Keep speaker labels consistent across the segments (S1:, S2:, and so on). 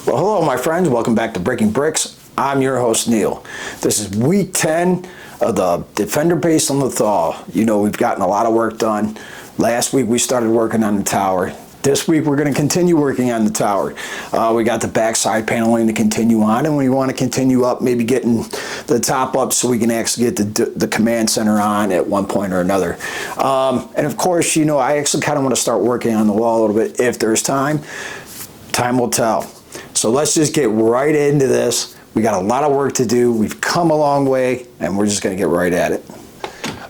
S1: Well, hello, my friends. Welcome back to Breaking Bricks. I'm your host, Neil. This is week 10 of the Defender base on Lothal. You know, we've gotten a lot of work done. Last week, we started working on the tower. This week, we're going to continue working on the tower. We got the backside paneling to continue on, and we want to continue up, maybe getting the top up so we can actually get the command center on at one point or another. And of course, you know, I actually kind of want to start working on the wall a little bit. If there's time, time will tell. So let's just get right into this. We got a lot of work to do. We've come a long way, and we're just going to get right at it.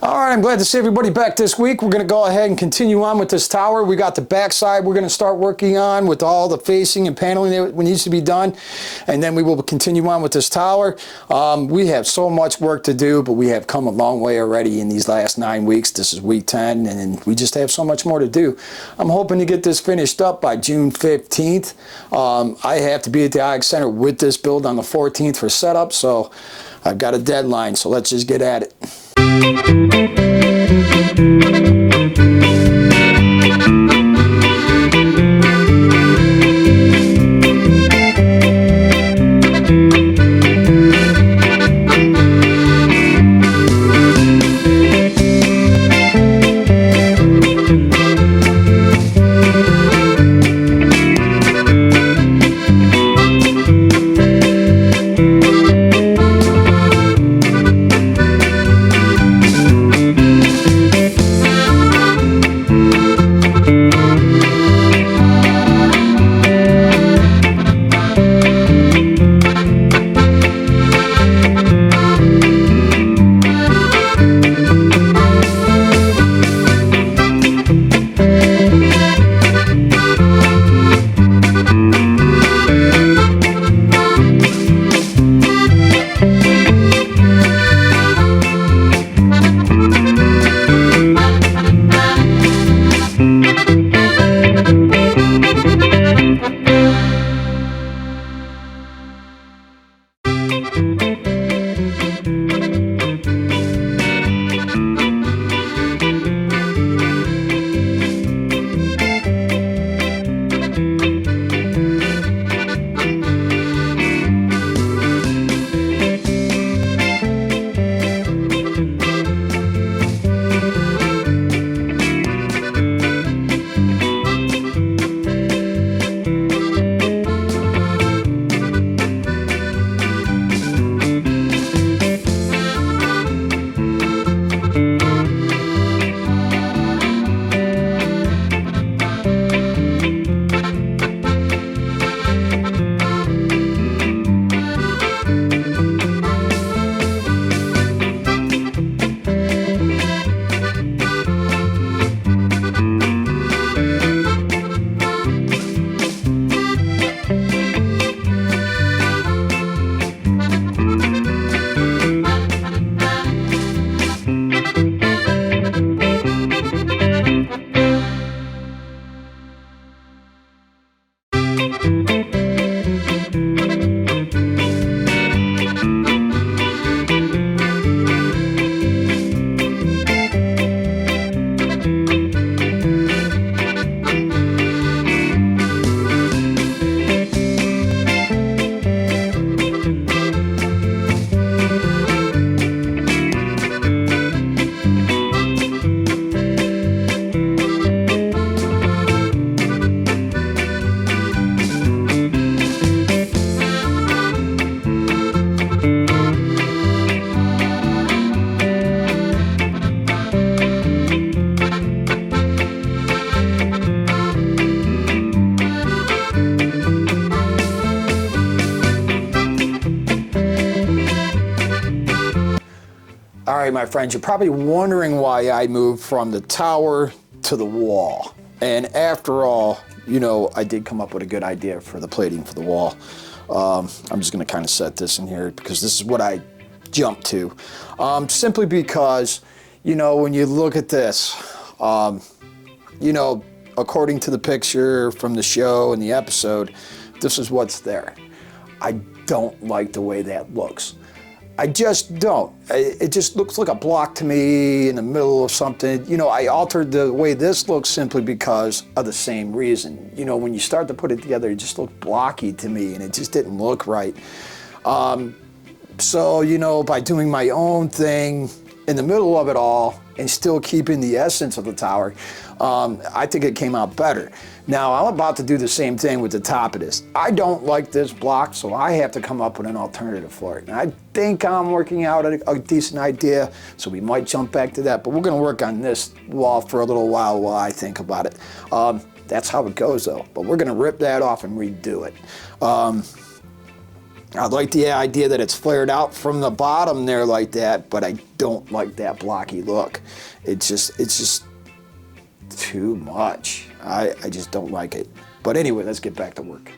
S1: All right, I'm glad to see everybody back this week. We're going to go ahead and continue on with this tower. We got the backside we're going to start working on with all the facing and paneling that needs to be done. And then we will continue on with this tower. We have so much work to do, but we have come a long way already in these last 9 weeks. This is week 10, and we just have so much more to do. I'm hoping to get this finished up by June 15th. I have to be at the IX Center with this build on the 14th for setup, so I've got a deadline, so let's just get at it. All right, my friends, you're probably wondering why I moved from the tower to the wall. And after all, you know, I did come up with a good idea for the plating for the wall. I'm just going to kind of set this in here because this is what I jumped to. Simply because, you know, when you look at this, you know, according to the picture from the show and the episode, this is what's there. I don't like the way that looks. I just don't. It just looks like a block to me in the middle of something. You know, I altered the way this looks simply because of the same reason. You know, when you start to put it together, it just looked blocky to me and it just didn't look right. So, you know, by doing my own thing in the middle of it all and still keeping the essence of the tower, I think it came out better. Now, I'm about to do the same thing with the top of this. I don't like this block, so I have to come up with an alternative for it. And I think I'm working out a decent idea, so we might jump back to that. But we're going to work on this wall for a little while I think about it. That's how it goes, though. But we're going to rip that off and redo it. I like the idea that it's flared out from the bottom there like that, but I don't like that blocky look. It's just too much. I just don't like it. But anyway, let's get back to work.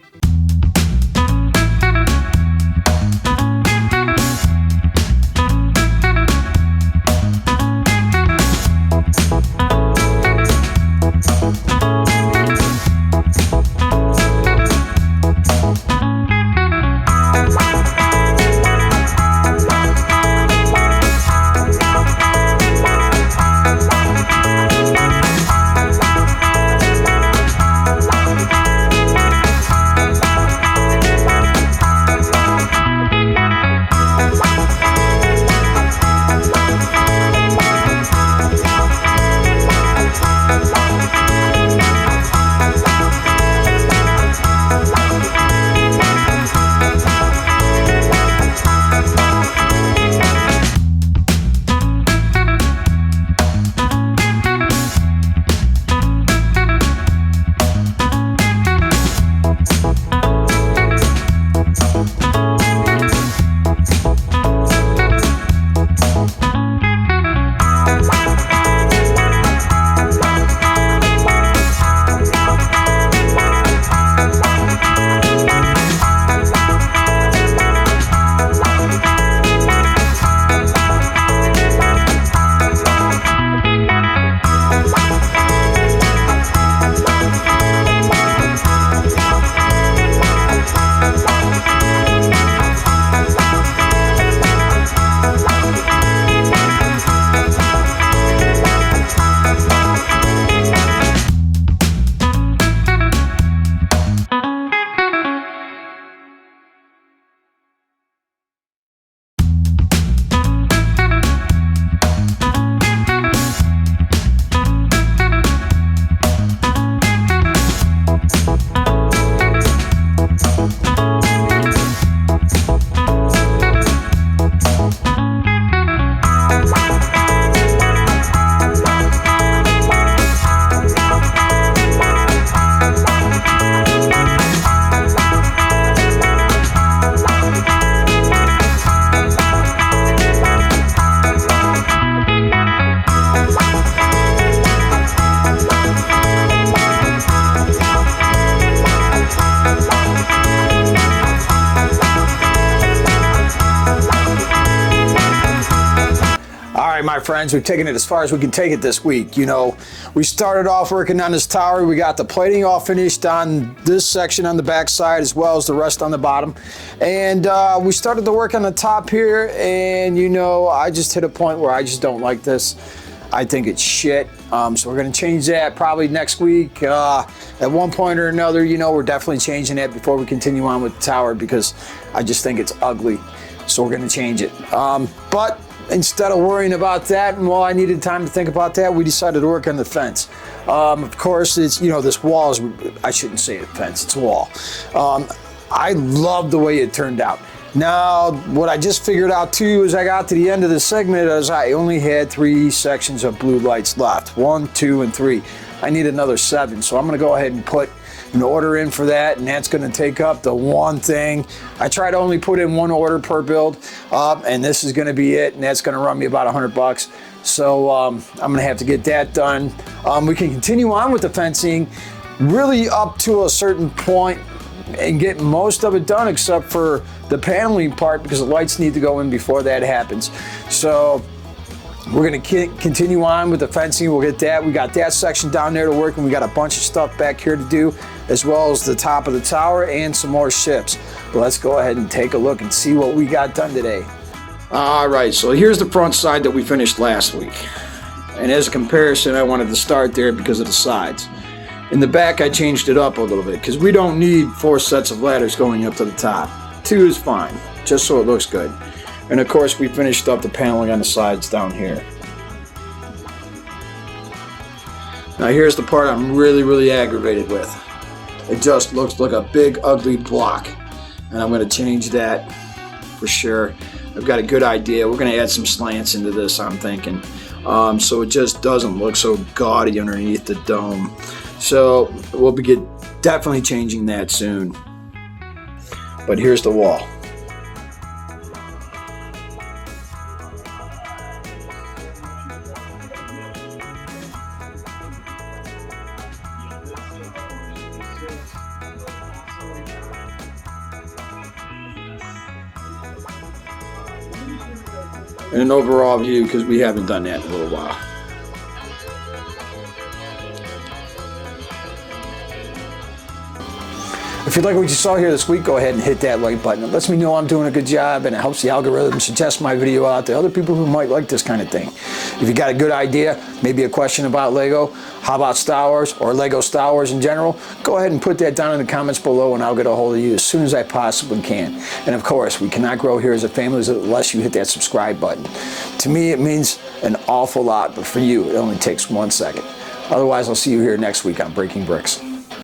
S1: My friends, we've taken it as far as we can take it this week. You know, we started off working on this tower. We got the plating all finished on this section on the back side as well as the rest on the bottom. And we started to work on the top here, and you know, I just hit a point where I just don't like this. I think it's shit. So we're going to change that probably next week. At one point or another, you know, we're definitely changing it before we continue on with the tower because I just think it's ugly. So we're going to change it. But instead of worrying about that, and while I needed time to think about that, we decided to work on the fence. Of course, it's, you know, this wall is, I shouldn't say a fence, it's a wall. I love the way it turned out. Now, what I just figured out too as I got to the end of the segment is I only had 3 sections of blue lights left. 1, 2, and 3. I need another 7, so I'm gonna go ahead and put an order in for that, and that's going to take up the one thing. I try to only put in 1 order per build, and this is going to be it, and that's going to run me about $100. So I'm going to have to get that done. We can continue on with the fencing really up to a certain point and get most of it done except for the paneling part because the lights need to go in before that happens. So we're going to continue on with the fencing. We'll get that. We got that section down there to work, and we got a bunch of stuff back here to do, as well as the top of the tower and some more ships. But let's go ahead and take a look and see what we got done today. All right, so here's the front side that we finished last week. And as a comparison, I wanted to start there because of the sides. In the back, I changed it up a little bit because we don't need 4 sets of ladders going up to the top. 2 is fine, just so it looks good. And of course, we finished up the paneling on the sides down here. Now here's the part I'm really aggravated with. It just looks like a big ugly block. And I'm going to change that for sure. I've got a good idea. We're going to add some slants into this, I'm thinking. So it just doesn't look so gaudy underneath the dome. So we'll be definitely changing that soon. But here's the wall. And an overall view because we haven't done that in a little while. If you like what you saw here this week, go ahead and hit that like button. It lets me know I'm doing a good job, and it helps the algorithm suggest my video out to other people who might like this kind of thing. If you got a good idea, maybe a question about Lego, how about Star Wars, or Lego Star Wars in general, go ahead and put that down in the comments below and I'll get a hold of you as soon as I possibly can. And of course, we cannot grow here as a family unless you hit that subscribe button. To me, it means an awful lot, but for you, it only takes 1 second. Otherwise, I'll see you here next week on Breaking Bricks.